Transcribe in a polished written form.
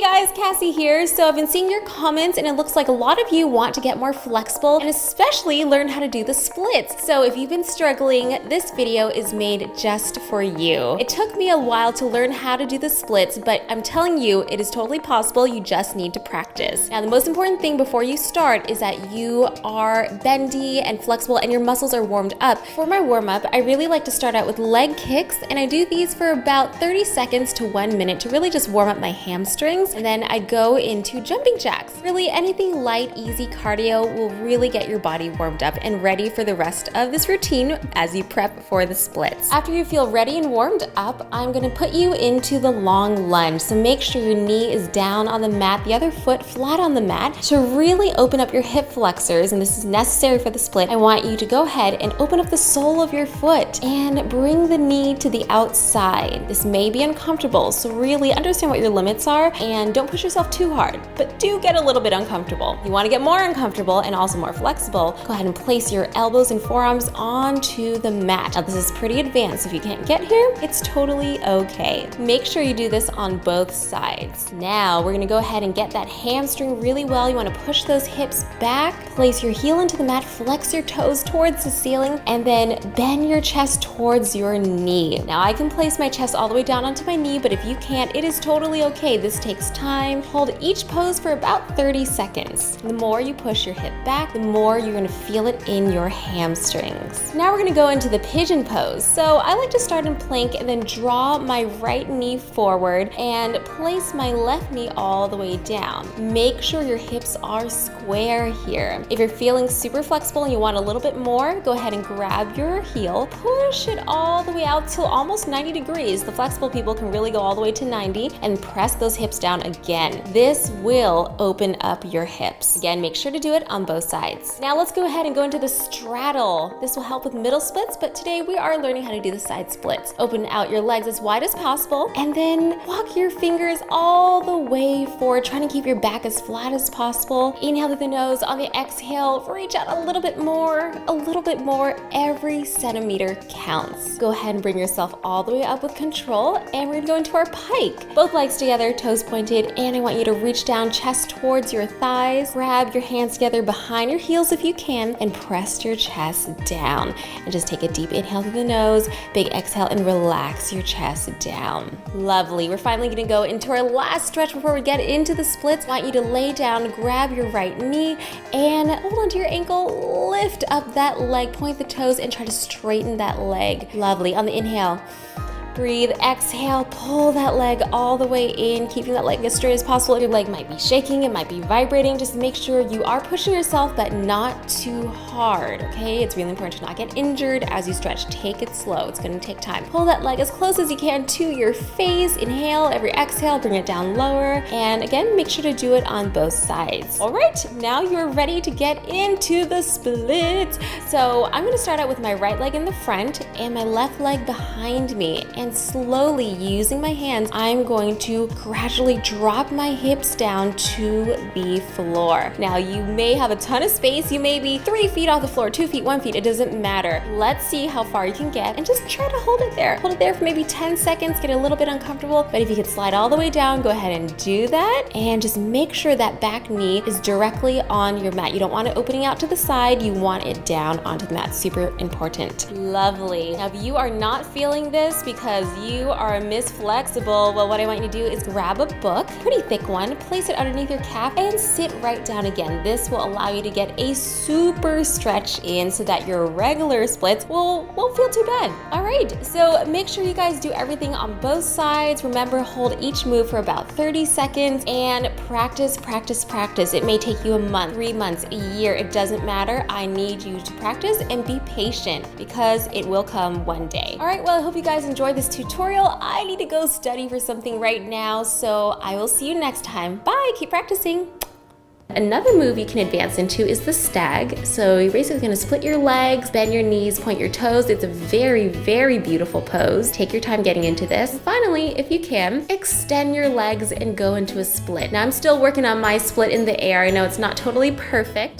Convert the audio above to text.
guys, Cassie here. So I've been seeing your comments and it looks like a lot of you want to get more flexible and especially learn how to do the splits. So if you've been struggling, this video is made just for you. It took me a while to learn how to do the splits, but I'm telling you, it is totally possible. You just need to practice. Now, the most important thing before you start is that you are bendy and flexible and your muscles are warmed up. For my warm-up, I really like to start out with leg kicks, and I do these for about 30 seconds to 1 minute to really just warm up my hamstrings, and then I go into jumping jacks. Really, anything light, easy cardio will really get your body warmed up and ready for the rest of this routine as you prep for the splits. After you feel ready and warmed up, I'm gonna put you into the long lunge. So make sure your knee is down on the mat, the other foot flat on the mat to really open up your hip flexors, and this is necessary for the split. I want you to go ahead and open up the sole of your foot and bring the knee to the outside. This may be uncomfortable, so really understand what your limits are and don't push yourself too hard, but do get a little bit uncomfortable. You want to get more uncomfortable and also more flexible, go ahead and place your elbows and forearms onto the mat. Now this is pretty advanced. If you can't get here, it's totally okay. Make sure you do this on both sides. Now we're gonna go ahead and get that hamstring really well. You want to push those hips back, place your heel into the mat, flex your toes towards the ceiling, and then bend your chest towards your knee. Now I can place my chest all the way down onto my knee, but if you can't, it is totally okay. This takes time. Hold each pose for about 30 seconds. The more you push your hip back, the more you're gonna feel it in your hamstrings. Now we're gonna go into the pigeon pose. So I like to start in plank and then draw my right knee forward and place my left knee all the way down. Make sure your hips are square here. If you're feeling super flexible and you want a little bit more, go ahead and grab your heel, push it all the way out till almost 90 degrees. The flexible people can really go all the way to 90 and press those hips down again. This will open up your hips. Again, make sure to do it on both sides. Now let's go ahead and go into the straddle. This will help with middle splits, but today we are learning how to do the side splits. Open out your legs as wide as possible and then walk your fingers all the way forward, trying to keep your back as flat as possible. Inhale through the nose. On the exhale, reach out a little bit more, a little bit more. Every centimeter counts. Go ahead and bring yourself all the way up with control, and we're gonna go into our pike. Both legs together, toes pointed, and I want you to reach down, chest towards your thighs. Grab your hands together behind your heels if you can, and press your chest down. And just take a deep inhale through the nose, big exhale, and relax your chest down. Lovely. We're finally gonna go into our last stretch before we get into the splits. I want you to lay down, grab your right knee, and hold onto your ankle, lift up that leg, point the toes, and try to straighten that leg. Lovely. On the inhale, breathe, exhale, pull that leg all the way in, keeping that leg as straight as possible. Your leg might be shaking, it might be vibrating. Just make sure you are pushing yourself, but not too hard, okay? It's really important to not get injured as you stretch. Take it slow, it's gonna take time. Pull that leg as close as you can to your face. Inhale, every exhale, bring it down lower. And again, make sure to do it on both sides. All right, now you're ready to get into the splits. So I'm gonna start out with my right leg in the front and my left leg behind me. And slowly, using my hands, I'm going to gradually drop my hips down to the floor. Now, you may have a ton of space. You may be 3 feet off the floor, 2 feet, 1 feet. It doesn't matter. Let's see how far you can get and just try to hold it there. Hold it there for maybe 10 seconds, get a little bit uncomfortable. But if you can slide all the way down, go ahead and do that. And just make sure that back knee is directly on your mat. You don't want it opening out to the side. You want it down onto the mat. Super important. Lovely. Now, if you are not feeling this because you are Miss Flexible, well, what I want you to do is grab a book, pretty thick one, place it underneath your calf, and sit right down again. This will allow you to get a super stretch in so that your regular splits won't feel too bad. All right, so make sure you guys do everything on both sides. Remember, hold each move for about 30 seconds and practice, practice, practice. It may take you a month, 3 months, a year. It doesn't matter. I need you to practice and be patient because it will come one day. All right, well, I hope you guys enjoyed this tutorial. I need to go study for something right now, so I will see you next time. Bye, keep practicing. Another move you can advance into is the stag. So you're basically gonna split your legs, bend your knees, point your toes. It's a very, very beautiful pose. Take your time getting into this. And finally, if you can, extend your legs and go into a split. Now I'm still working on my split in the air. I know it's not totally perfect.